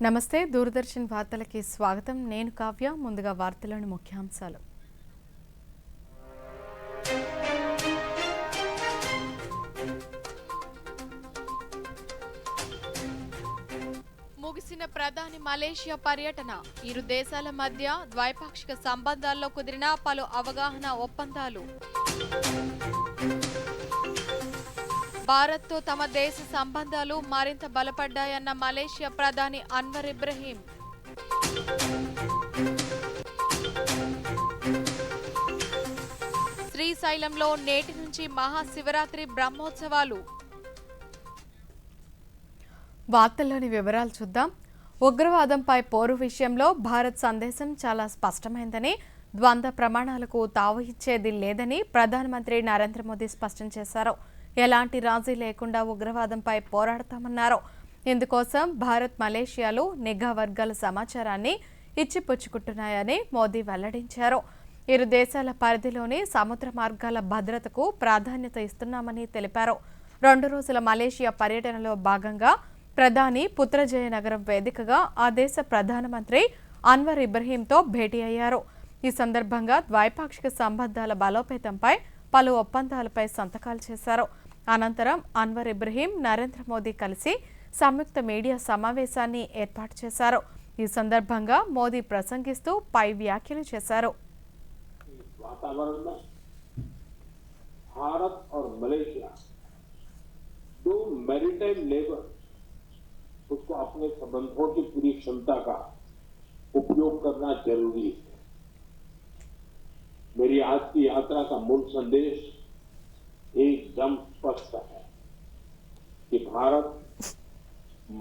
నమస్తే దూరదర్శన్ వార్తలకి స్వాగతం నేను కావ్య ముందుగా వార్తలోని ముఖ్యాంశాలు ముగిసిన ప్రధాని మలేషియా పర్యటన ఇరు దేశాల మధ్య ద్వైపాక్షిక సంబంధాల్లో కుదిరిన పలు అవగాహన ఒప్పందాలు భారత్తో తమ దేశ సంబంధాలు మరింత బలపడ్డాయన్న మలేషియా ప్రధాని అన్వర్ ఇబ్రహీం శ్రీశైలంలో నేటి నుంచి మహాశివరాత్రి బ్రహ్మోత్సవాలు వార్తల్లోని వివరాలు చూద్దాం. ఉగ్రవాదంపై పోరు విషయంలో భారత్ సందేశం చాలా స్పష్టమైందని, ద్వంద్వ ప్రమాణాలకు తావు ఇచ్చేది లేదని ప్రధానమంత్రి నరేంద్ర మోదీ స్పష్టం చేశారు. ఎలాంటి రాజీ లేకుండా ఉగ్రవాదంపై పోరాడతామన్నారు. ఇందుకోసం భారత్ మలేషియాలు నిఘా వర్గాల సమాచారాన్ని ఇచ్చిపుచ్చుకుంటున్నాయని మోదీ వెల్లడించారు. ఇరు దేశాల పరిధిలోని సముద్ర మార్గాల భద్రతకు ప్రాధాన్యత ఇస్తున్నామని తెలిపారు. 2 రోజుల మలేషియా పర్యటనలో భాగంగా ప్రధాని పుత్రజయ నగరం వేదికగా ఆ దేశ ప్రధానమంత్రి అన్వర్ ఇబ్రహీంతో భేటీ అయ్యారు. ఈ సందర్భంగా ద్వైపాక్షిక సంబంధాల బలోపేతంపై పలు ఒప్పందాలపై సంతకాలు చేశారు. అనంతరం అన్వర్ ఇబ్రహీం నరేంద్ర మోదీ కలిసి సంయుక్త మీడియా సమావేశాన్ని ఏర్పాటు చేశారు. ఈ సందర్భంగా మోదీ ప్రసంగిస్తూ పై వ్యాఖ్యలు చేశారు. उसको अपने संबंधों की पूरी क्षमता का उपयोग करना जरूरी है. मेरी आज की यात्रा का मूल संदेश एकदम स्पष्ट है कि भारत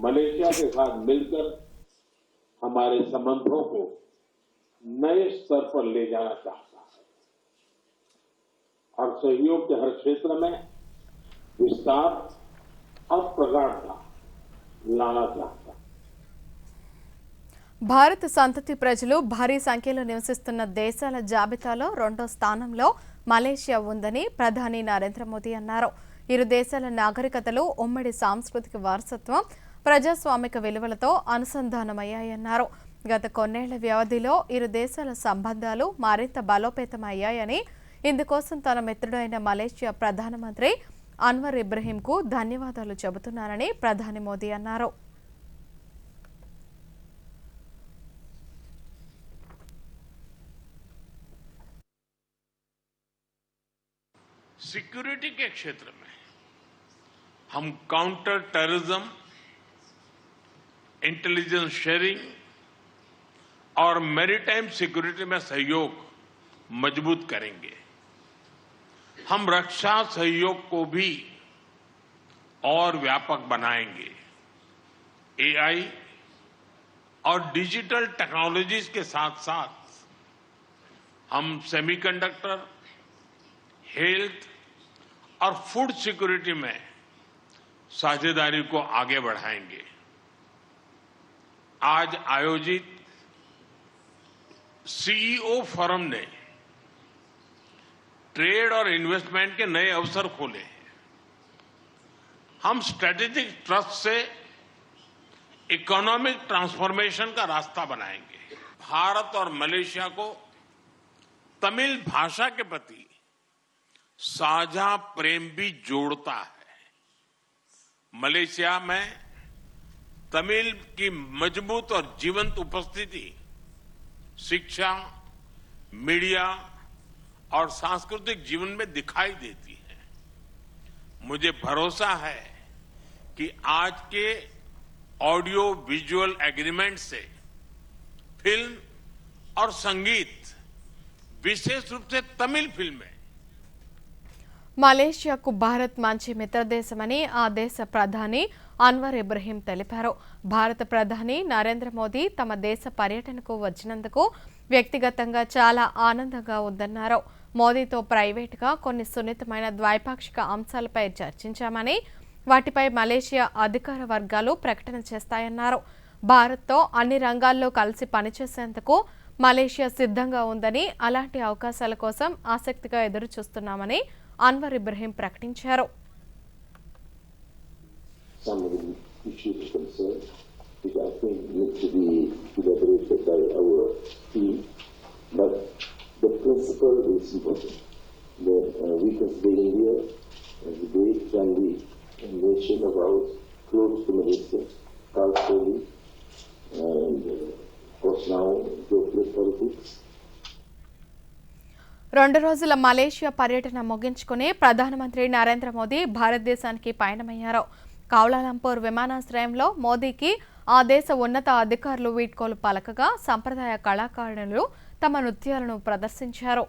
मलेशिया के साथ मिलकर हमारे संबंधों को नए स्तर पर ले जाना चाहता है और सहयोग के हर क्षेत्र में विस्तार और प्रगाढ़ता लाना चाहता. భారత సంతతి ప్రజలు భారీ సంఖ్యలో నివసిస్తున్న దేశాల జాబితాలో 2వ స్థానంలో మలేషియా ఉందని ప్రధాని నరేంద్ర మోదీ అన్నారు. ఇరు దేశాల నాగరికతలు, ఉమ్మడి సాంస్కృతిక వారసత్వం, ప్రజాస్వామిక విలువలతో అనుసంధానమయ్యాయన్నారు. గత కొన్నేళ్ల వ్యవధిలో ఇరు దేశాల సంబంధాలు మరింత బలోపేతమయ్యాయని, ఇందుకోసం తన మిత్రుడైన మలేషియా ప్రధానమంత్రి అన్వర్ ఇబ్రహీంకు ధన్యవాదాలు చెబుతున్నారని ప్రధాని మోదీ అన్నారు. सिक्योरिटी के क्षेत्र में हम काउंटर टेररिज्म, इंटेलिजेंस शेयरिंग और मैरीटाइम सिक्योरिटी में सहयोग मजबूत करेंगे. हम रक्षा सहयोग को भी और व्यापक बनाएंगे. एआई और डिजिटल टेक्नोलॉजीज के साथ साथ हम सेमीकंडक्टर, हेल्थ और फूड सिक्योरिटी में साझेदारी को आगे बढ़ाएंगे. आज आयोजित सीईओ फोरम ने ट्रेड और इन्वेस्टमेंट के नए अवसर खोले हैं. हम स्ट्रेटेजिक ट्रस्ट से इकोनॉमिक ट्रांसफॉर्मेशन का रास्ता बनाएंगे. भारत और मलेशिया को तमिल भाषा के प्रति साझा प्रेम भी जोड़ता है. मलेशिया में तमिल की मजबूत और जीवंत उपस्थिति शिक्षा, मीडिया और सांस्कृतिक जीवन में दिखाई देती है. मुझे भरोसा है कि आज के ऑडियो विजुअल एग्रीमेंट से फिल्म और संगीत, विशेष रूप से तमिल फिल्में మలేషియాకు భారత్ మంచి మిత్రదేశమని ఆ దేశ ప్రధాని అన్వర్ ఇబ్రహీం తెలిపారు. భారత ప్రధాని నరేంద్ర మోదీ తమ దేశ పర్యటనకు వచ్చినందుకు వ్యక్తిగతంగా చాలా ఆనందంగా ఉందన్నారు. మోదీతో ప్రైవేటుగా కొన్ని సున్నితమైన ద్వైపాక్షిక అంశాలపై చర్చించామని, వాటిపై మలేషియా అధికార వర్గాలు ప్రకటన చేస్తాయన్నారు. భారత్తో అన్ని రంగాల్లో కలిసి పనిచేసేందుకు మలేషియా సిద్ధంగా ఉందని, అలాంటి అవకాశాల కోసం ఆసక్తిగా ఎదురుచూస్తున్నామని అన్వర్ ఇబ్రహీం ప్రకటించారు. which I think needs to be elaborated by our team. But the principle is important. That we consider India as a great friendly nation about close to Malaysia, culturally, and of course now geopolitics. 2 రోజుల Malaysia పర్యటన ముగించుకుని ప్రధానమంత్రి నరేంద్ర మోదీ భారతదేశానికి పయనమయ్యారు. Kuala Lumpur విమానాశ్రయంలో మోదీకి ఆ దేశ ఉన్నత అధికారులు వీడ్కోలు పలకగా సంప్రదాయ కళాకారులు తమ నృత్యాలను ప్రదర్శించారు.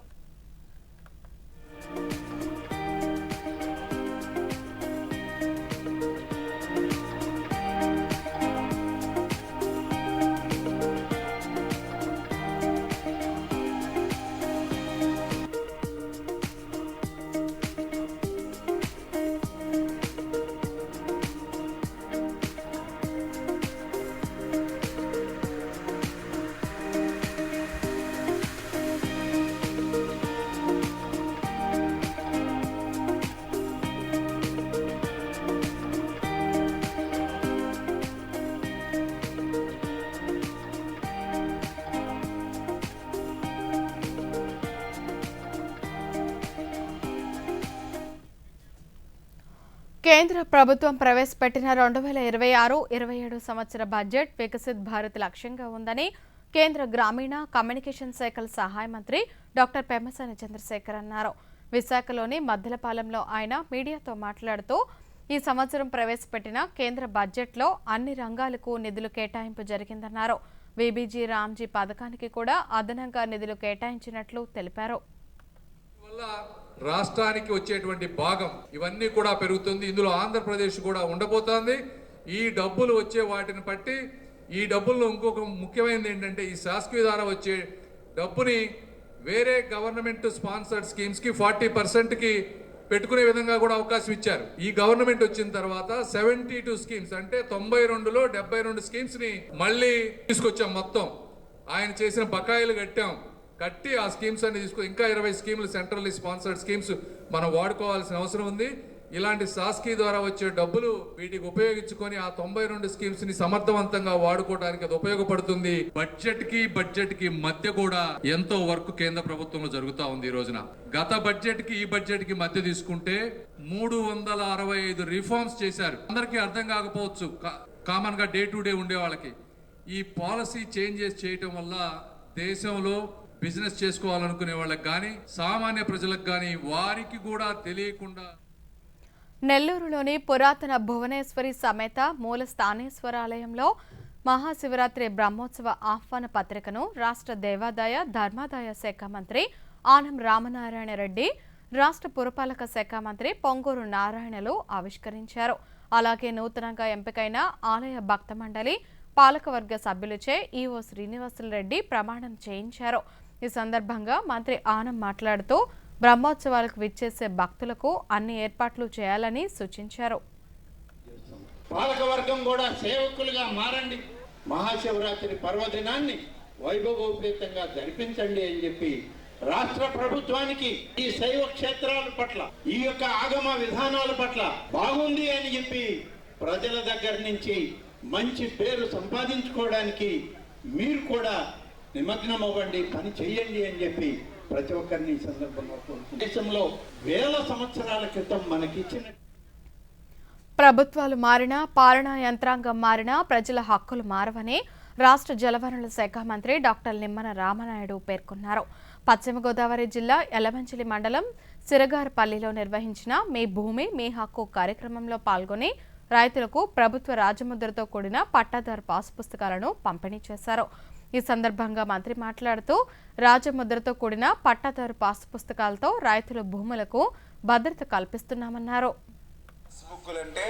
కేంద్ర ప్రభుత్వం ప్రవేశపెట్టిన 2026-27 సంవత్సర బడ్జెట్ వికసిత్ భారత్ లక్ష్యంగా ఉందని కేంద్ర గ్రామీణ కమ్యూనికేషన్ శాఖల సహాయ మంత్రి డాక్టర్ పెమ్మసాని చంద్రశేఖర్ అన్నారు. విశాఖలోని మద్దలపాలెంలో ఆయన మీడియాతో మాట్లాడుతూ ఈ సంవత్సరం ప్రవేశపెట్టిన కేంద్ర బడ్జెట్లో అన్ని రంగాలకు నిధులు కేటాయింపు జరిగిందన్నారు. వీబీజీ రామ్జీ పథకానికి కూడా అదనంగా నిధులు కేటాయించినట్లు తెలిపారు. రాష్ట్రానికి వచ్చేటువంటి భాగం ఇవన్నీ కూడా పెరుగుతుంది. ఇందులో ఆంధ్రప్రదేశ్ కూడా ఉండబోతోంది. ఈ డబ్బులు వచ్చే వాటిని బట్టి ఈ డబ్బుల్లో ఇంకొక ముఖ్యమైనది ఏంటంటే ఈ శాసకీయ ద్వారా వచ్చే డబ్బుని వేరే గవర్నమెంట్ స్పాన్సర్డ్ స్కీమ్స్ కి 40%కి పెట్టుకునే విధంగా కూడా అవకాశం ఇచ్చారు. ఈ గవర్నమెంట్ వచ్చిన తర్వాత 72 స్కీమ్స్ అంటే 92లో 72 స్కీమ్స్ ని మళ్ళీ తీసుకొచ్చాం. మొత్తం ఆయన చేసిన బకాయిలు కట్టి ఆ స్కీమ్స్ అన్ని తీసుకు ఇంకా 20 స్కీములు సెంట్రల్లీ స్పాన్సర్డ్ స్కీమ్స్ మనం వాడుకోవాల్సిన అవసరం ఉంది. ఇలాంటి శాసకీ ద్వారా వచ్చే డబ్బులు వీటికి ఉపయోగించుకొని ఆ 92 స్కీమ్స్ ని సమర్థవంతంగా వాడుకోవడానికి అది ఉపయోగపడుతుంది. బడ్జెట్ కి మధ్య కూడా ఎంతో వర్క్ కేంద్ర ప్రభుత్వంలో జరుగుతూ ఉంది. ఈ రోజున గత బడ్జెట్ కి ఈ బడ్జెట్ కి మధ్య తీసుకుంటే 365 రిఫార్మ్స్ చేశారు. అందరికీ అర్థం కాకపోవచ్చు కామన్ గా డే టు డే ఉండే వాళ్ళకి. ఈ పాలసీ చేంజెస్ చేయటం వల్ల దేశంలో బిజినెస్ చేసుకోవాలనుకునే వాళ్ళకి కానీ సామాన్య ప్రజలకు కానీ వారికి కూడా తెలియకుండా నెల్లూరులోని పురాతన భువనేశ్వరి సమేత మూల స్థానేశ్వరాలయంలో మహాశివరాత్రి బ్రహ్మోత్సవ ఆహ్వాన పత్రికను రాష్ట్ర దేవాదాయ ధర్మాదాయ శాఖ మంత్రి ఆనం రామనారాయణ రెడ్డి, రాష్ట్ర పురపాలక శాఖ మంత్రి పొంగూరు నారాయణలు ఆవిష్కరించారు. అలాగే నూతనంగా ఎంపికైన ఆలయ భక్త మండలి పాలకవర్గ సభ్యులచే ఈవో శ్రీనివాసులరెడ్డి ప్రమాణం చేయించారు. ఈ సందర్భంగా మంత్రి ఆనం మాట్లాడుతూ బ్రహ్మోత్సవాలకు విచ్చేసే భక్తులకు అన్ని ఏర్పాట్లు చేయాలని సూచించారు. పాలకవర్గం కూడా సేవకులుగా మారండి, మహాశివరాత్రి పర్వదినాన్ని వైభవోపేతంగా జరిపించండి అని చెప్పి రాష్ట్ర ప్రభుత్వానికి ఈ శైవ క్షేత్రాల పట్ల ఈ యొక్క ఆగమ విధానాల పట్ల బాగుంది అని చెప్పి ప్రజల దగ్గర నుంచి మంచి పేరు సంపాదించుకోవడానికి మీరు కూడా నిమగ్నం అవ్వండి, పని చేయండి అని చెప్పి ప్రతి ఒక్కరిని సందర్భంగా దేశంలో వేల సంవత్సరాల క్రితం మనకిచ్చిన ప్రభుత్వాలు మారినా పాలనా యంత్రాంగం మారినా ప్రజల హక్కులు మారవని రాష్ట్ర జలవనరుల శాఖ మంత్రి డాక్టర్ నిమ్మన రామనాయుడు పేర్కొన్నారు. పశ్చిమ గోదావరి జిల్లా యలమంచిలి మండలం సిరగారపల్లిలో నిర్వహించిన మీ భూమి మీ హక్కు కార్యక్రమంలో పాల్గొని రైతులకు ప్రభుత్వ రాజముద్రతో కూడిన పట్టాదారు పాస్ పుస్తకాలను పంపిణీ చేశారు. ఈ సందర్భంగా మంత్రి మాట్లాడుతూ రాజముద్రతో కూడిన పట్టాదారు పాస్ పుస్తకాలతో రైతుల భూములకు భద్రత కల్పిస్తున్నామన్నారు. అంటే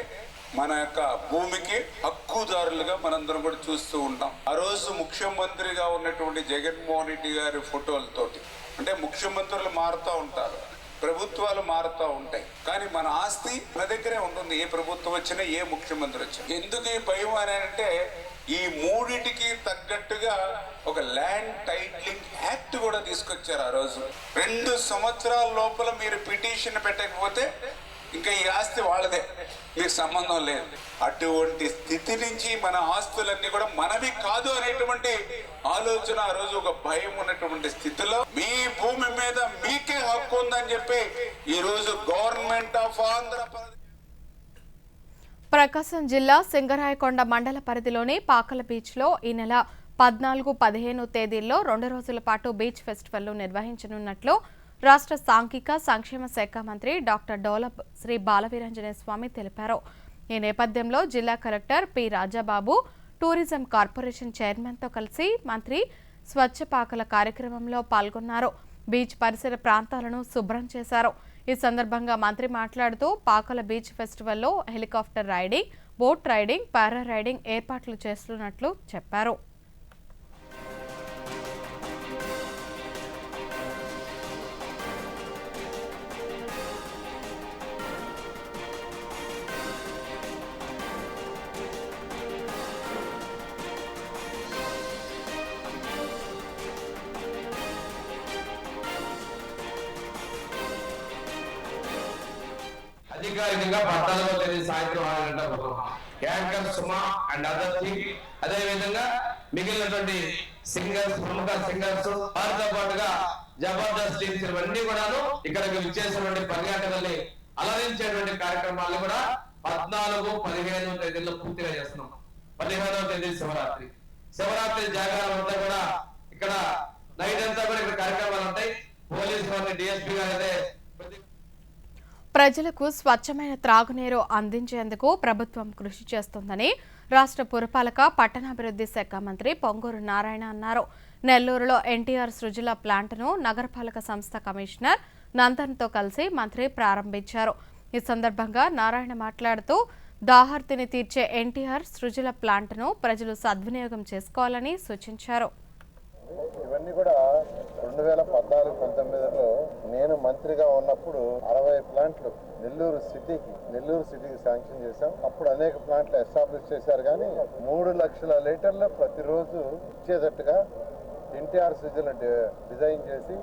మన యొక్క భూమికి హక్కుదారులుగా మనందరం కూడా చూస్తూ ఉంటాం. ఆ రోజు ముఖ్యమంత్రిగా ఉన్నటువంటి జగన్మోహన్ రెడ్డి గారి ఫోటోలతోటి అంటే ముఖ్యమంత్రులు మారుతూ ఉంటారు, ప్రభుత్వాలు మారుతూ ఉంటాయి, కానీ మన ఆస్తి మన దగ్గరే ఉంటుంది. ఏ ప్రభుత్వం వచ్చినా ఏ ముఖ్యమంత్రి వచ్చినా. ఎందుకు ఈ భయం అని అంటే ఈ మూడిటికి తగ్గట్టుగా ఒక ల్యాండ్ టైటిలింగ్ యాక్ట్ కూడా తీసుకొచ్చారు. ఆ రోజు 2 సంవత్సరాల లోపల మీరు పిటిషన్ పెట్టకపోతే ఇంకా ఈ ఆస్తి వాళ్ళదే, మీకు సంబంధం లేదు. అటువంటి స్థితి నుంచి మన ఆస్తులన్నీ కూడా మనవి కాదు అనేటువంటి ఆలోచన, ఆ రోజు ఒక భయం ఉన్నటువంటి స్థితిలో మీ భూమి మీద మీకే హక్కు ఉందని చెప్పి ఈ రోజు గవర్నమెంట్ ఆఫ్ ఆంధ్రప్రదేశ్. ప్రకాశం జిల్లా సింగరాయకొండ మండల పరిధిలోని పాకల బీచ్లో ఈ నెల 14, 15 తేదీల్లో 2 రోజుల పాటు బీచ్ ఫెస్టివల్ నిర్వహించనున్నట్లు రాష్ట్ర సాంఘిక సంక్షేమ శాఖ మంత్రి డాక్టర్ డోలప్ శ్రీ బాలవీరాంజనేయ స్వామి తెలిపారు. ఈ నేపథ్యంలో జిల్లా collector P Rajababu tourism corporation చైర్మన్తో కలిసి మంత్రి స్వచ్ఛ పాకల కార్యక్రమంలో పాల్గొన్నారు. బీచ్ పరిసర ప్రాంతాలను శుభ్రం చేశారు. ఈ సందర్భంగా మంత్రి మాట్లాడుతూ పాకల బీచ్ ఫెస్టివల్లో helicopter riding, boat riding, para riding ఏర్పాట్లు చేస్తున్నట్లు చెప్పారు. అధికారికంగా 14వ తేదీ సాయంత్రం 6 గంటలకు anchor Suma and other team, అదే విధంగా మిగిలినటువంటి సింగర్స్, ప్రముఖ సింగర్స్, వారితో పాటుగా జబర్దస్త్ టీమ్స్ ఇవన్నీ కూడాను ఇక్కడికి విచ్చేసినటువంటి పర్యాటకుల్ని అలరించేటువంటి కార్యక్రమాలు కూడా 14, 15 తేదీల్లో పూర్తిగా చేస్తున్నాం. 15వ తేదీ శివరాత్రి జాగారం అంతా కూడా ఇక్కడ నైట్ అంతా కూడా ఇక్కడ కార్యక్రమాలు ఉంటాయి. పోలీసు వారిని డిఎస్పీ గారు అయితే ప్రజలకు స్వచ్ఛమైన త్రాగునీరు అందించేందుకు ప్రభుత్వం కృషి చేస్తోందని రాష్ట్ర పురపాలక పట్టణాభివృద్ధి శాఖ మంత్రి పొంగూరు నారాయణ అన్నారు. నెల్లూరులో ఎన్టీఆర్ సృజల ప్లాంట్ను నగరపాలక సంస్థ కమిషనర్ నందన్తో కలిసి మంత్రి ప్రారంభించారు. ఈ సందర్భంగా నారాయణ మాట్లాడుతూ దాహార్తిని తీర్చే ఎన్టీఆర్ సృజల ప్లాంట్ను ప్రజలు సద్వినియోగం చేసుకోవాలని సూచించారు. ఇవన్నీ కూడా 2014-19లో నేను మంత్రిగా ఉన్నప్పుడు 60 ప్లాంట్లు నెల్లూరు సిటీకి శాంక్షన్ చేశాం. అప్పుడు అనేక ప్లాంట్లు ఎస్టాబ్లిష్ చేశారు. కానీ 3 లక్షల లీటర్లు ప్రతిరోజు ఇచ్చేటట్టుగా ఎన్టీఆర్ సీజన్ డిజైన్ చేసి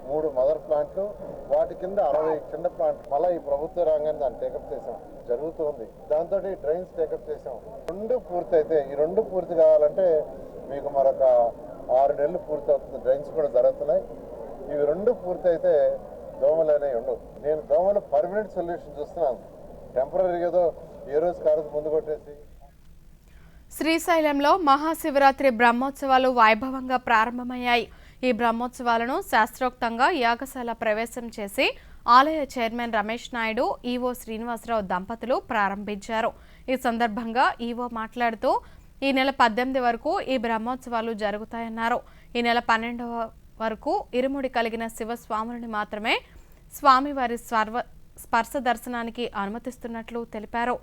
3 మదర్ ప్లాంట్లు, వాటి కింద 60 చిన్న ప్లాంట్లు మళ్ళీ ఈ ప్రభుత్వ రంగాన్ని దాన్ని టేకప్ చేసాం. జరుగుతుంది. దాంతో డ్రైన్స్ టేకప్ చేసాం. 2 పూర్తయితే, ఈ 2 పూర్తి కావాలంటే మీకు మరొక 6 నెలలు పూర్తి అవుతుంది. డ్రైన్స్ కూడా జరుగుతున్నాయి. ఇవి 2 పూర్తయితే దోమలు అనేవి ఉండవు. నేను దోమలు పర్మనెంట్ సొల్యూషన్ చూస్తున్నాను. టెంపరీగా ఏదో ఏ రోజు కాదు ముందు కొట్టేసి. శ్రీశైలంలో మహాశివరాత్రి బ్రహ్మోత్సవాలు వైభవంగా ప్రారంభమయ్యాయి. ఈ బ్రహ్మోత్సవాలను శాస్త్రోక్తంగా యాగశాల ప్రవేశం చేసి ఆలయ చైర్మన్ రమేష్ నాయుడు, ఈవో శ్రీనివాసరావు దంపతులు ప్రారంభించారు. ఈ సందర్భంగా ఈవో మాట్లాడుతూ ఈ నెల 18 వరకు ఈ బ్రహ్మోత్సవాలు జరుగుతాయన్నారు. ఈ నెల 12 వరకు ఇరుముడి కలిగిన శివస్వాములని మాత్రమే స్వామివారి స్పర్శ దర్శనానికి అనుమతిస్తున్నట్లు తెలిపారు.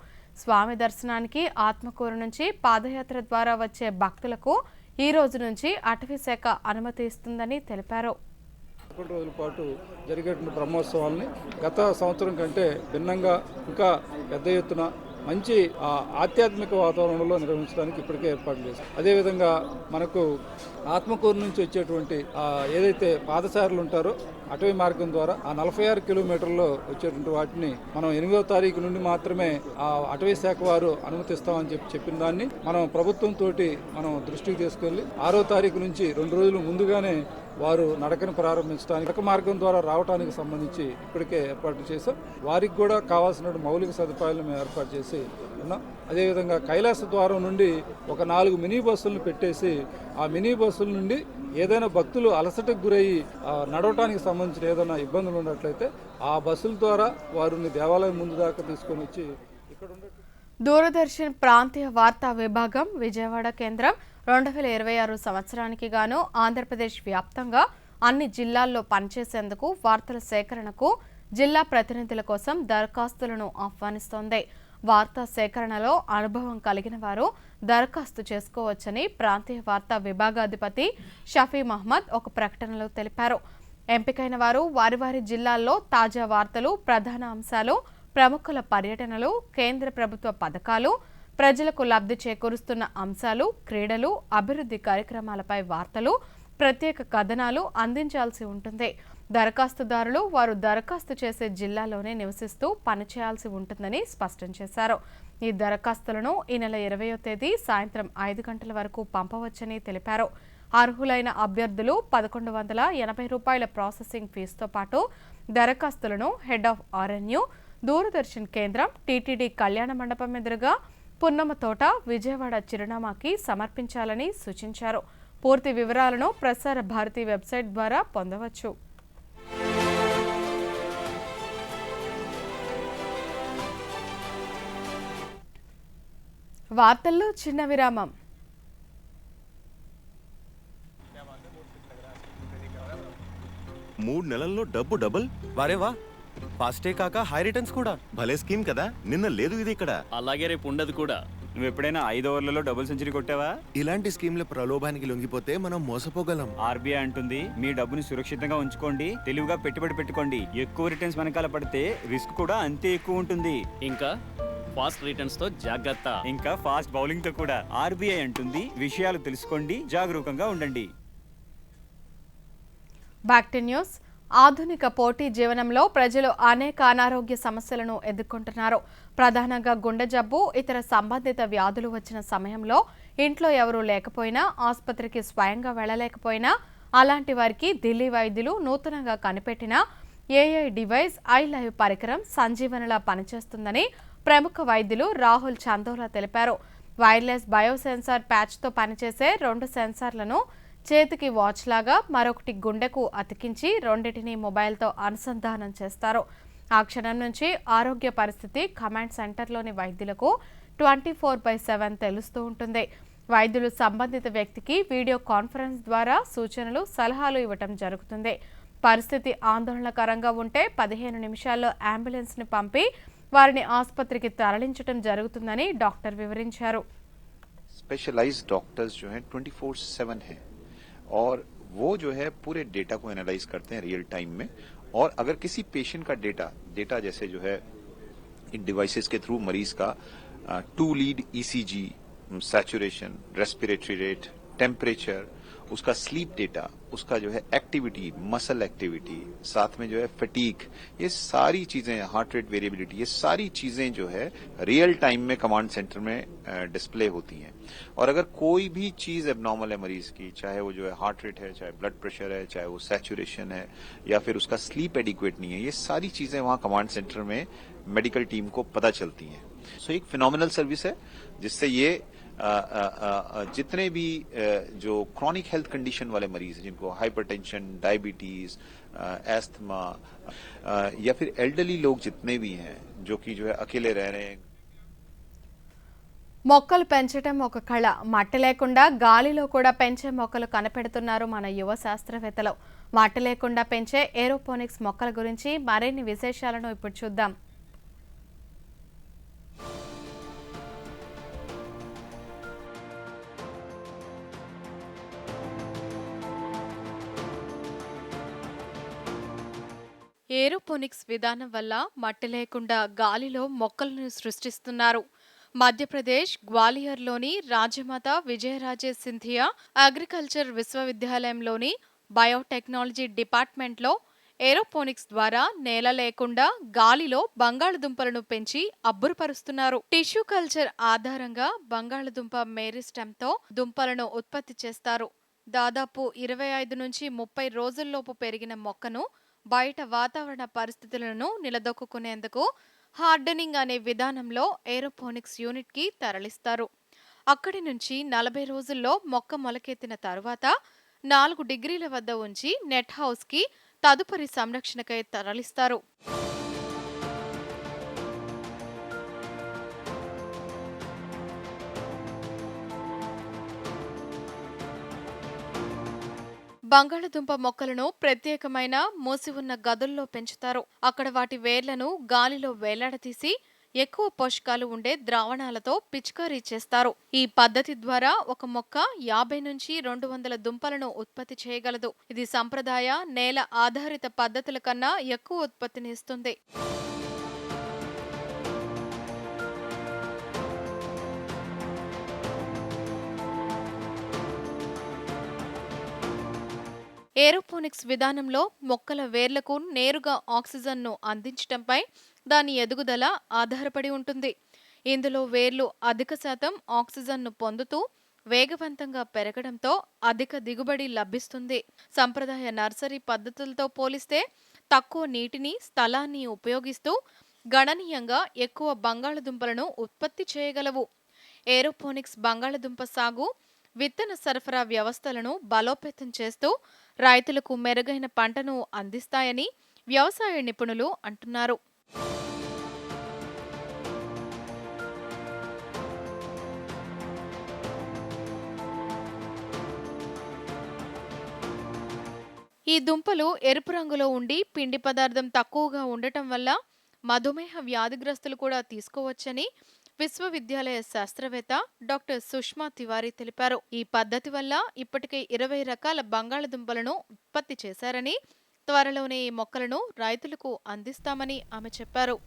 స్వామి దర్శనానికి ఆత్మకూరు నుంచి పాదయాత్ర ద్వారా వచ్చే భక్తులకు ఈ రోజు నుంచి అటవీ శాఖ అనుమతి ఇస్తుందని తెలిపారు. 1 రోజుల పాటు జరిగేటువంటి బ్రహ్మోత్సవాల్ని గత సంవత్సరం కంటే భిన్నంగా ఇంకా పెద్ద ఎత్తున మంచి ఆధ్యాత్మిక వాతావరణంలో నిర్వహించడానికి ఇప్పటికే ఏర్పాట్లు చేశాం. అదేవిధంగా మనకు ఆత్మకూరు నుంచి వచ్చేటువంటి ఏదైతే పాదచారులు ఉంటారో అటవీ మార్గం ద్వారా ఆ 46 కిలోమీటర్లో వచ్చేటువంటి వాటిని మనం 8వ తారీఖు నుండి మాత్రమే ఆ అటవీ శాఖ వారు అనుమతిస్తామని చెప్పిన దాన్ని మనం ప్రభుత్వంతో మనం దృష్టికి తీసుకెళ్లి 6వ తారీఖు నుంచి 2 రోజులు ముందుగానే వారు నడకను ప్రారంభించడానికి నడక మార్గం ద్వారా రావడానికి సంబంధించి ఇప్పటికే ఏర్పాట్లు చేశాం. వారికి కూడా కావాల్సిన మౌలిక సదుపాయాలను మేము ఏర్పాటు చేసి ఉన్నాం. అదేవిధంగా కైలాస ద్వారం నుండి ఒక 4 మినీ బస్సులను పెట్టేసి ఆ మినీ బస్సుల నుండి ఏదైనా భక్తులు అలసటకు గురయ్యి నడవటానికి సంబంధించిన ఏదైనా ఇబ్బందులు ఉన్నట్లయితే ఆ బస్సుల ద్వారా వారిని దేవాలయం ముందు దాకా తీసుకొని వచ్చి ఇక్కడ దూరదర్శన్ ప్రాంతీయ వార్తా విభాగం విజయవాడ కేంద్రం 2026 సంవత్సరానికి గాను ఆంధ్రప్రదేశ్ వ్యాప్తంగా అన్ని జిల్లాల్లో పనిచేసేందుకు వార్తల సేకరణకు జిల్లా ప్రతినిధుల కోసం దరఖాస్తులను ఆహ్వానిస్తోంది. వార్తా సేకరణలో అనుభవం కలిగిన వారు దరఖాస్తు చేసుకోవచ్చని ప్రాంతీయ వార్తా విభాగాధిపతి షఫీ మహ్మద్ ఒక ప్రకటనలో తెలిపారు. ఎంపికైన వారు వారి వారి జిల్లాల్లో తాజా వార్తలు, ప్రధాన అంశాలు, ప్రముఖుల పర్యటనలు, కేంద్ర ప్రభుత్వ పథకాలు, ప్రజలకు లబ్ధి చేకూరుస్తున్న అంశాలు, క్రీడలు, అభివృద్ధి కార్యక్రమాలపై వార్తలు, ప్రత్యేక కథనాలు అందించాల్సి ఉంటుంది. దరఖాస్తుదారులు వారు దరఖాస్తు చేసే జిల్లాలోనే నివసిస్తూ పనిచేయాల్సి ఉంటుందని స్పష్టం చేశారు. ఈ దరఖాస్తులను ఈ నెల 20వ తేదీ సాయంత్రం 5 గంటల వరకు పంపవచ్చని తెలిపారు. అర్హులైన అభ్యర్థులు ₹1180 ప్రాసెసింగ్ ఫీజుతో పాటు దరఖాస్తులను హెడ్ ఆఫ్ ఆర్ఎన్యూ, దూరదర్శన్ కేంద్రం, టీటీడీ కళ్యాణ మండపం ఎదురుగా పున్నమతోట, విజయవాడ చిరునామాకి సమర్పించాలని సూచించారు. పూర్తి వివరాలను ప్రసార భారతి వెబ్సైట్ ద్వారా పొందవచ్చు. వార్తల్లో చిన్న విరామం. మూడు నెలల్లో డబ్బు డబుల్. వారేవా, ఫాస్టే కాక హై రిటర్న్స్ కూడా. భలే స్కీమ్ కదా. నిన్న లేదు ఇది ఇక్కడ. అలాగే రేపు ఉండదు కూడా. నువ్వు ఎప్పుడైనా 5 ఓవర్లలో డబుల్ సెంచరీ కొట్టావా? ఇలాంటి స్కీమ్ల ప్రలోభానికి లొంగిపోతే మనం మోసపోగలం. ఆర్బీఐ అంటుంది, మీ డబ్బుని సురక్షితంగా ఉంచుకోండి, తెలివిగా పెట్టుబడి పెట్టుకోండి. ఎక్కువ రిటర్న్స్ వెనకాల పడితే రిస్క్ కూడా అంతే ఎక్కువ ఉంటుంది. ఇంకా ఫాస్ట్ రిటర్న్స్ తో జాగ్రత్త. ఇంకా ఫాస్ట్ బౌలింగ్ తో కూడా. ఆర్బీఐ అంటుంది, విషయాలు తెలుసుకోండి, జాగరూకంగా ఉండండి. Back to news. ఆధునిక పోటీ జీవనంలో ప్రజలు అనేక అనారోగ్య సమస్యలను ఎదుర్కొంటున్నారు. ప్రధానంగా గుండె జబ్బు, ఇతర సంబంధిత వ్యాధులు వచ్చిన సమయంలో ఇంట్లో ఎవరూ లేకపోయినా, ఆసుపత్రికి స్వయంగా వెళ్లలేకపోయినా అలాంటి వారికి ఢిల్లీ వైద్యులు నూతనంగా కనిపెట్టిన ఏఐ డివైస్ ఐలైవ్ పరికరం సంజీవనిలా పనిచేస్తుందని ప్రముఖ వైద్యులు రాహుల్ చందోలా తెలిపారు. వైర్లెస్ బయోసెన్సార్ ప్యాచ్తో పనిచేసే 2 సెన్సార్లను చేతికి వాచ్ లాగా, మరొకటి గుండెకు అతికించి రెండింటిని మొబైల్తో అనుసంధానం చేస్తారు. ఆ క్షణం నుంచి ఆరోగ్య పరిస్థితి కమాండ్ సెంటర్లోని వైద్యులకు 24/7 తెలుస్తూ ఉంటుంది. వైద్యులు సంబంధిత వ్యక్తికి వీడియో కాన్ఫరెన్స్ ద్వారా సూచనలు, సలహాలు ఇవ్వటం జరుగుతుంది. పరిస్థితి ఆందోళనకరంగా ఉంటే 15 నిమిషాల్లో అంబులెన్స్ని పంపి వారిని ఆసుపత్రికి తరలించడం జరుగుతుందని డాక్టర్ వివరించారు. स्पेशलाइज्ड डॉक्टर्स जो हैं 24/7 हैं और वो जो है पूरे डेटा को एनालाइज करते हैं रियल टाइम में. और अगर किसी पेशेंट का डेटा जैसे जो है इन डिवाइसेस के थ्रू मरीज का 2 lead ECG, saturation, respiratory rate, temperature, उसका स्लीप डेटा, उसका जो है एक्टिविटी, मसल एक्टिविटी, साथ में जो है फटीग, ये सारी चीजें, हार्ट रेट वेरिएबिलिटी, ये सारी चीजें जो है रियल टाइम में कमांड सेंटर में डिस्प्ले होती हैं. और अगर कोई भी चीज एबनॉर्मल है मरीज की, चाहे वो जो है हार्ट रेट है, चाहे ब्लड प्रेशर है, चाहे वो सैचुरेशन है, या फिर उसका स्लीप एडिक्वेट नहीं है, ये सारी चीजें वहां कमांड सेंटर में मेडिकल टीम को पता चलती हैं. सो एक फिनोमिनल सर्विस है जिससे ये जितने भी जो क्रॉनिक हेल्थ कंडीशन वाले मरीज हैं, जिनको हाइपरटेंशन, डायबिटीज, एस्थमा या फिर एल्डरली लोग जितने भी हैं जो कि जो है अकेले रह रहे हैं. మొక్కలు పెంచడం ఒక కళ. మట్టి లేకుండా గాలిలో కూడా పెంచే మొక్కలు కనిపెడుతున్నారు మన యువ శాస్త్రవేత్తలు. మట్టి లేకుండా పెంచే ఏరోపోనిక్స్ మొక్కల గురించి మరిన్ని విశేషాలను ఇప్పుడు చూద్దాం. ఏరోపోనిక్స్ విధానం వల్ల మట్టి లేకుండా గాలిలో మొక్కలను సృష్టిస్తున్నారు. మధ్యప్రదేశ్ గ్వాలియర్లోని రాజమాత విజయరాజే సింధియా అగ్రికల్చర్ విశ్వవిద్యాలయంలోని బయోటెక్నాలజీ డిపార్ట్మెంట్లో ఏరోపోనిక్స్ ద్వారా నేల లేకుండా గాలిలో బంగాళదుంపలను పెంచి అబ్బురపరుస్తున్నారు. టిష్యూ కల్చర్ ఆధారంగా బంగాళదుంప మేరిస్టెమ్తో దుంపలను ఉత్పత్తి చేస్తారు. దాదాపు 25 నుంచి 30 రోజుల్లోపు పెరిగిన మొక్కను బయట వాతావరణ పరిస్థితులను నిలదొక్కునేందుకు హార్డెనింగ్ అనే విధానంలో ఏరోపోనిక్స్ యూనిట్కి తరలిస్తారు. అక్కడి నుంచి 40 రోజుల్లో మొక్క మొలకెత్తిన తరువాత 4 డిగ్రీల వద్ద ఉంచి నెట్ హౌస్కి తదుపరి సంరక్షణకై తరలిస్తారు. బంగాళదుంప మొక్కలను ప్రత్యేకమైన మూసి ఉన్న గదుల్లో పెంచుతారు. అక్కడ వాటి వేర్లను గాలిలో వేలాడదీసి ఎక్కువ పోషకాలు ఉండే ద్రావణాలతో పిచికారీ చేస్తారు. ఈ పద్ధతి ద్వారా ఒక మొక్క 50 నుంచి 200 దుంపలను ఉత్పత్తి చేయగలదు. ఇది సంప్రదాయ నేల ఆధారిత పద్ధతుల కన్నా ఎక్కువ ఉత్పత్తిని ఇస్తుంది. ఏరోపోనిక్స్ విధానంలో మొక్కల వేర్లకు నేరుగా ఆక్సిజన్ను అందించటంపై దాని ఎదుగుదల ఆధారపడి ఉంటుంది. ఇందులో వేర్లు అధిక శాతం ఆక్సిజన్ను పొందుతూ వేగవంతంగా పెరగడంతో అధిక దిగుబడి లభిస్తుంది. సంప్రదాయ నర్సరీ పద్ధతులతో పోలిస్తే తక్కువ నీటిని, స్థలాన్ని ఉపయోగిస్తూ గణనీయంగా ఎక్కువ బంగాళదుంపలను ఉత్పత్తి చేయగలవు. ఏరోపోనిక్స్ బంగాళదుంప సాగు విత్తన సరఫరా వ్యవస్థలను బలోపేతం చేస్తూ రైతులకు మెరుగైన పంటను అందిస్తాయని వ్యవసాయ నిపుణులు అంటున్నారు. ఈ దుంపలు ఎరుపు రంగులో ఉండి పిండి పదార్థం తక్కువగా ఉండటం వల్ల మధుమేహ వ్యాధిగ్రస్తులు కూడా తీసుకోవచ్చని విశ్వవిద్యాలయ శాస్త్రవేత్త డాక్టర్ సుష్మా తివారీ తెలిపారు. ఈ పద్ధతి వల్ల ఇప్పటికే 20 రకాల బంగాళదుంపలను ఉత్పత్తి చేశారని, త్వరలోనే ఈ మొక్కలను రైతులకు అందిస్తామని ఆమె చెప్పారు.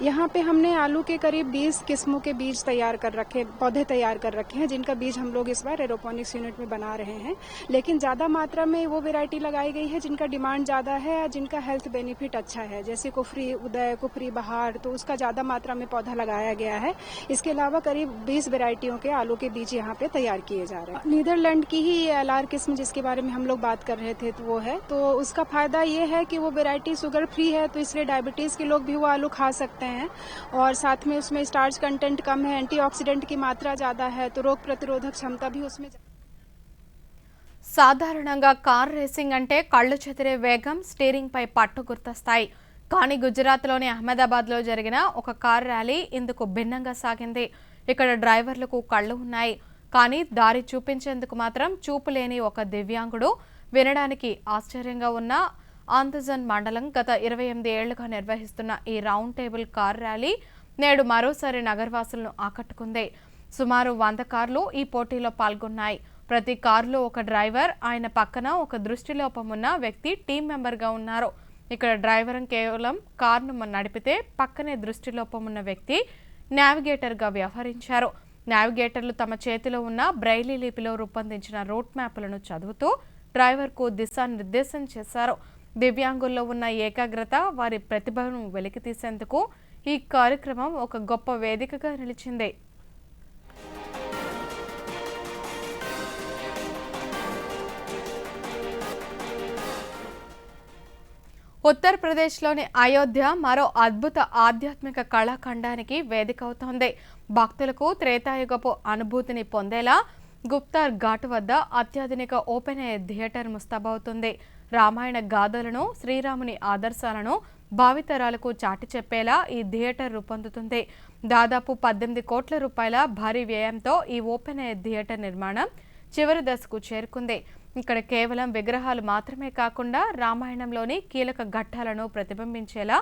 यहाँ पे हमने आलू के करीब 20 किस्मों के बीज तैयार कर रखे, पौधे तैयार कर रखे हैं, जिनका बीज हम लोग इस बार एरोपोनिक्स यूनिट में बना रहे हैं। लेकिन ज्यादा मात्रा में वो वैरायटी लगाई गई है जिनका डिमांड ज्यादा है या जिनका हेल्थ बेनिफिट अच्छा है, जैसे कुफरी उदय, कुफरी बहार, तो उसका ज्यादा मात्रा में पौधा लगाया गया है। इसके अलावा करीब 20 वैरायटियों के आलू के बीज यहाँ पे तैयार किए जा रहे हैं। नीदरलैंड की ही LR किस्म जिसके बारे में हम लोग बात कर रहे थे तो वो है, तो उसका फायदा ये है कि वो वैरायटी शुगर फ्री है, तो इसलिए डायबिटीज के लोग भी वो आलू खा सकते हैं और साथ में उसमें स्टार्च कंटेंट कम है, एंटीऑक्सीडेंट की मात्रा ज्यादा है, तो रोग प्रतिरोधक क्षमता भी उसमें। సాధారణంగా కార్ రేసింగ్ అంటే కళ్ళు చెదిరే వేగం, స్టీరింగ్ పై పట్టు గుర్తొస్తాయి. కానీ గుజరాత్లోని అహ్మదాబాద్లో జరిగిన ఒక కార్ ర్యాలీ ఇందుకు భిన్నంగా సాగింది. ఇక్కడ డ్రైవర్లకు కళ్ళు ఉన్నాయి, కానీ దారి చూపించేందుకు మాత్రం చూపు లేని ఒక దివ్యాంగుడు. వినడానికి ఆశ్చర్యంగా ఉన్న ఆందజన్ మండలం గత 28 ఏళ్లుగా నిర్వహిస్తున్న ఈ రౌండ్ టేబుల్ కార్ ర్యాలీ నేడు మరోసారి నగరవాసులను ఆకట్టుకుంది. సుమారు 100 కార్లు ఈ పోటీలో పాల్గొన్నాయి. ప్రతి కారులో ఒక డ్రైవర్, ఆయన పక్కన ఒక దృష్టిలోపం ఉన్న వ్యక్తి టీం మెంబర్గా ఉన్నారు. ఇక్కడ డ్రైవర్ కేవలం కారును నడిపితే పక్కనే దృష్టిలోపం ఉన్న వ్యక్తి నావిగేటర్గా వ్యవహరించారు. నావిగేటర్లు తమ చేతిలో ఉన్న బ్రైలీ లిపిలో రూపొందించిన రూట్ మ్యాప్లను చదువుతూ డ్రైవర్కు దిశానిర్దేశం చేశారు. దివ్యాంగుల్లో ఉన్న ఏకాగ్రత, వారి ప్రతిభను వెలికితీసేందుకు ఈ కార్యక్రమం ఒక గొప్ప వేదికగా నిలిచింది. ఉత్తరప్రదేశ్లోని అయోధ్య మరో అద్భుత ఆధ్యాత్మిక కళాఖండానికి వేదిక అవుతోంది. భక్తులకు త్రేతాయుగపు అనుభూతిని పొందేలా గుప్తార్ ఘాట్ వద్ద అత్యాధునిక ఓపెన్ ఎయిర్ థియేటర్ ముస్తాబవుతుంది. రామాయణ గాథలను, శ్రీరాముని ఆదర్శాలను భావితరాలకు చాటి చెప్పేలా ఈ థియేటర్ రూపొందుతుంది. దాదాపు 18 కోట్ల రూపాయల భారీ వ్యయంతో ఈ ఓపెన్ ఎయిర్ థియేటర్ నిర్మాణం చివరి దశకు చేరుకుంది. ఇక్కడ కేవలం విగ్రహాలు మాత్రమే కాకుండా రామాయణంలోని కీలక ఘట్టాలను ప్రతిబింబించేలా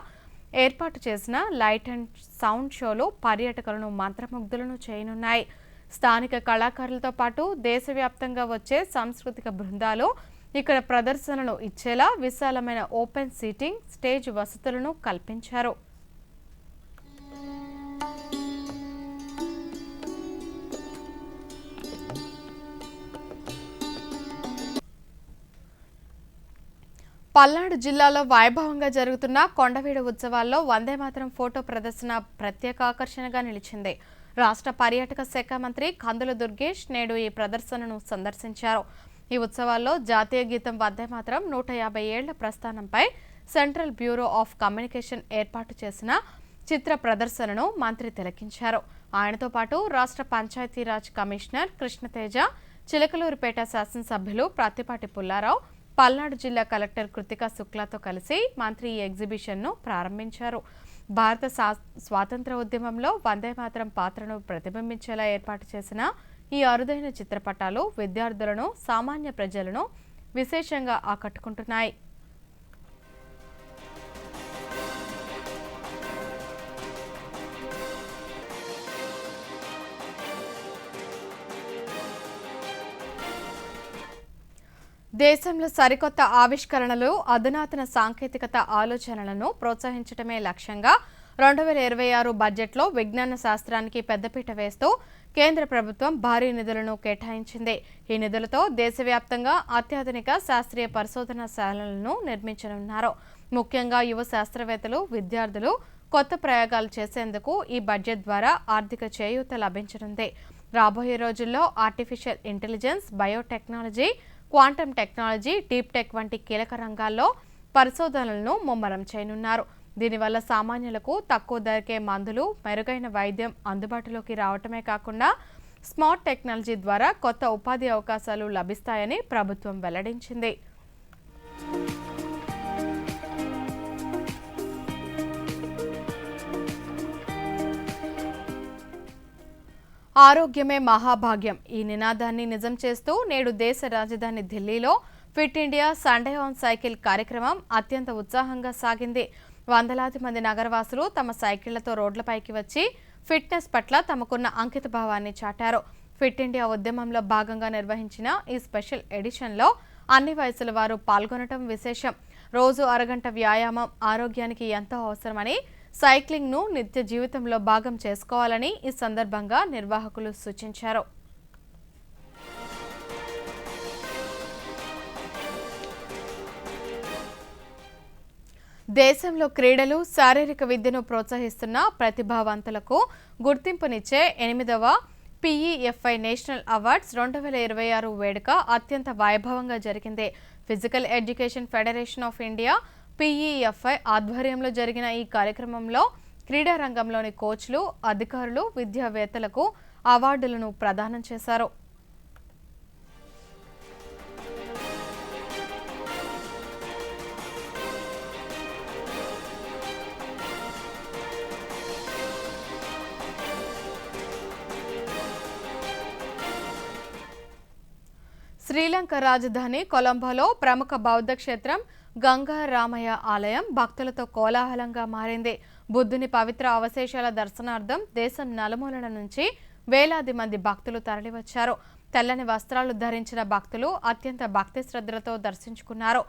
ఏర్పాటు చేసిన లైట్ అండ్ సౌండ్ షోలు పర్యాటకులను మంత్రముగ్ధులను చేయనున్నాయి. స్థానిక కళాకారులతో పాటు దేశవ్యాప్తంగా వచ్చే సాంస్కృతిక బృందాలు ఇక్కడ ప్రదర్శనలు ఇచ్చేలా విశాలమైన ఓపెన్ సీటింగ్, స్టేజ్ వసతులను కల్పించారు. పల్నాడు జిల్లాలో వైభవంగా జరుగుతున్న కొండవీడు ఉత్సవాల్లో వందేమాతరం ఫోటో ప్రదర్శన ప్రత్యేక ఆకర్షణగా నిలిచింది. రాష్ట్ర పర్యాటక శాఖ మంత్రి కందుల దుర్గేష్ నేడు ఈ ప్రదర్శనను సందర్శించారు. ఈ ఉత్సవాల్లో జాతీయ గీతం వందేమాతరం 150 ఏళ్ల ప్రస్థానంపై సెంట్రల్ బ్యూరో ఆఫ్ కమ్యూనికేషన్ ఏర్పాటు చేసిన చిత్ర ప్రదర్శనను మంత్రి తిలకించారు. ఆయనతో పాటు రాష్ట్ర పంచాయతీరాజ్ కమిషనర్ కృష్ణతేజ, చిలకలూరుపేట శాసనసభ్యులు ప్రత్తిపాటి పుల్లారావు, పల్నాడు జిల్లా కలెక్టర్ కృతికా శుక్లాతో కలిసి మంత్రి ఈ ఎగ్జిబిషన్ను ప్రారంభించారు. భారత స్వాతంత్ర ఉద్యమంలో వందేమాతరం పాత్రను ప్రతిబింబించేలా ఏర్పాటు చేసిన ఈ అరుదైన చిత్రపటాలు విద్యార్థులను, సామాన్య ప్రజలను విశేషంగా ఆకట్టుకుంటున్నాయి. దేశంలో సరికొత్త ఆవిష్కరణలు, అధునాతన సాంకేతికత ఆలోచనలను ప్రోత్సహించడమే లక్ష్యంగా 2026 బడ్జెట్లో విజ్ఞాన శాస్త్రానికి పెద్దపీట వేస్తూ కేంద్ర ప్రభుత్వం భారీ నిధులను కేటాయించింది. ఈ నిధులతో దేశవ్యాప్తంగా అత్యాధునిక శాస్త్రీయ పరిశోధనశాలలను నిర్మించనున్నారు. ముఖ్యంగా యువ శాస్త్రవేత్తలు, విద్యార్థులు కొత్త ప్రయోగాలు చేసేందుకు ఈ బడ్జెట్ ద్వారా ఆర్థిక చేయూత లభించనుంది. రాబోయే రోజుల్లో artificial intelligence, biotechnology, quantum technology, deep tech వంటి కీలక రంగాల్లో పరిశోధనలను ముమ్మరం చేయనున్నారు. దీనివల్ల సామాన్యులకు తక్కువ ధరకే మందులు, మెరుగైన వైద్యం అందుబాటులోకి రావటమే కాకుండా స్మార్ట్ టెక్నాలజీ ద్వారా కొత్త ఉపాధి అవకాశాలు లభిస్తాయని ప్రభుత్వం వెల్లడించింది. ఆరోగ్యమే మహాభాగ్యం ఈ నినాదాన్ని నిజం చేస్తూ నేడు దేశ రాజధాని ఢిల్లీలో fit India Sunday on cycle కార్యక్రమం అత్యంత ఉత్సాహంగా సాగింది. వందలాది మంది నగరవాసులు తమ సైకిళ్లతో రోడ్లపైకి వచ్చి ఫిట్నెస్ పట్ల తమకున్న అంకిత భావాన్ని చాటారు. ఫిట్ ఇండియా ఉద్యమంలో భాగంగా నిర్వహించిన ఈ స్పెషల్ ఎడిషన్లో అన్ని వయసుల వారు పాల్గొనడం విశేషం. రోజు అరగంట వ్యాయామం ఆరోగ్యానికి ఎంతో అవసరమని, సైక్లింగ్ను నిత్య జీవితంలో భాగం చేసుకోవాలని ఈ సందర్భంగా నిర్వాహకులు సూచించారు. దేశంలో క్రీడలు, శారీరక విద్యను ప్రోత్సహిస్తున్న ప్రతిభావంతులకు గుర్తింపునిచ్చే 8వ PEFI నేషనల్ అవార్డ్స్ 2026 వేడుక అత్యంత వైభవంగా జరిగింది. Physical education federation of India PEFI ఆధ్వర్యంలో జరిగిన ఈ కార్యక్రమంలో క్రీడా రంగంలోని కోచ్లు, అధికారులు, విద్యావేత్తలకు అవార్డులను ప్రదానం చేశారు. శ్రీలంక రాజధాని కొలంబోలో ప్రముఖ బౌద్ధ క్షేత్రం గంగా రామయ్య ఆలయం భక్తులతో కోలాహలంగా మారింది. బుద్ధుని పవిత్ర అవశేషాల దర్శనార్థం దేశం నలుమూలల నుంచి వేలాది మంది భక్తులు తరలివచ్చారు. తెల్లని వస్త్రాలు ధరించిన భక్తులు అత్యంత భక్తి శ్రద్ధలతో దర్శించుకున్నారు.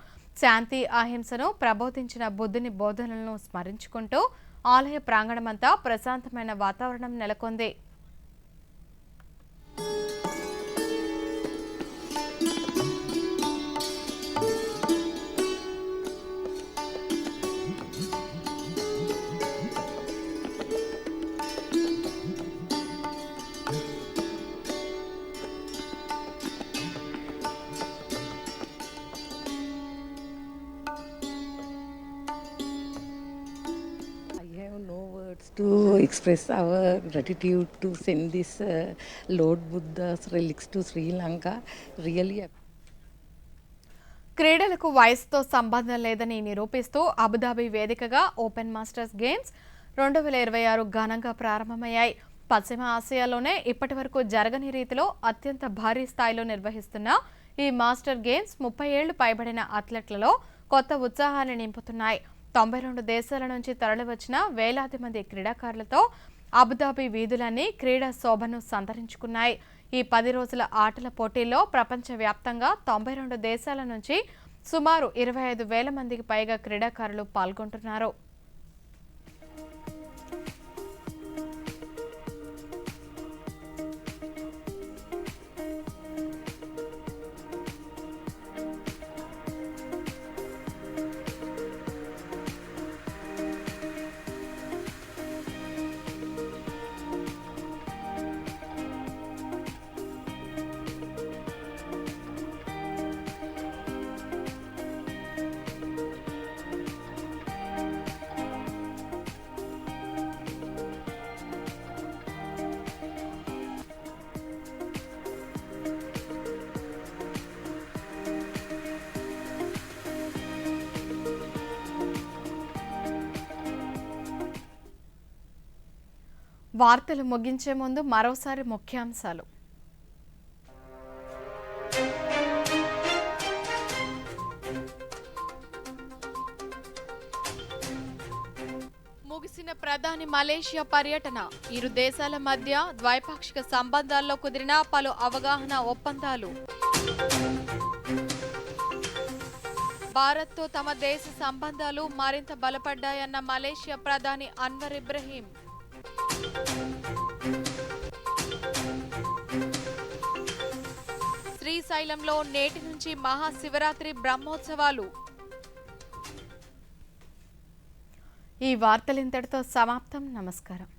శాంతి, అహింసను ప్రబోధించిన బుద్ధుని బోధనలను స్మరించుకుంటూ ఆలయ ప్రాంగణమంతా ప్రశాంతమైన వాతావరణం నెలకొంది. to express our gratitude to send this Lord Buddha's relics to Sri Lanka. Really. క్రీడలకు వయసుతో సంబంధం లేదని నిరూపిస్తూ అబుదాబి వేదికగా ఓపెన్ మాస్టర్స్ గేమ్స్ 2026 ఘనంగా ప్రారంభమయ్యాయి. పశ్చిమ ఆసియాలోనే ఇప్పటివరకు జరగని రీతిలో అత్యంత భారీ స్థాయిలో నిర్వహిస్తున్న ఈ మాస్టర్ గేమ్స్ 30 ఏళ్లు పైబడిన అథ్లెట్లలో కొత్త ఉత్సాహాన్ని నింపుతున్నాయి. 92 దేశాల నుంచి తరలివచ్చిన వేలాది మంది క్రీడాకారులతో అబుదాబి వీధులన్నీ క్రీడా శోభను సంతరించుకున్నాయి. ఈ 10 రోజుల ఆటల పోటీల్లో ప్రపంచవ్యాప్తంగా 92 దేశాల నుంచి సుమారు 25,000 మందికి పైగా క్రీడాకారులు పాల్గొంటున్నారు. వార్తలు ముగించే ముందు మరోసారి ముఖ్యాంశాలు. ముగిసిన ప్రధాని మలేషియా పర్యటన, ఇరు దేశాల మధ్య ద్వైపాక్షిక సంబంధాల్లో కుదిరిన పలు అవగాహన ఒప్పందాలు. భారత్తో తమ దేశ సంబంధాలు మరింత బలపడ్డాయన్న మలేషియా ప్రధాని అన్వర్ ఇబ్రహీం. శ్రీశైలంలో నేటి నుంచి మహాశివరాత్రి బ్రహ్మోత్సవాలు. ఈ వార్తలు ఇంతటితో సమాప్తం. నమస్కారం.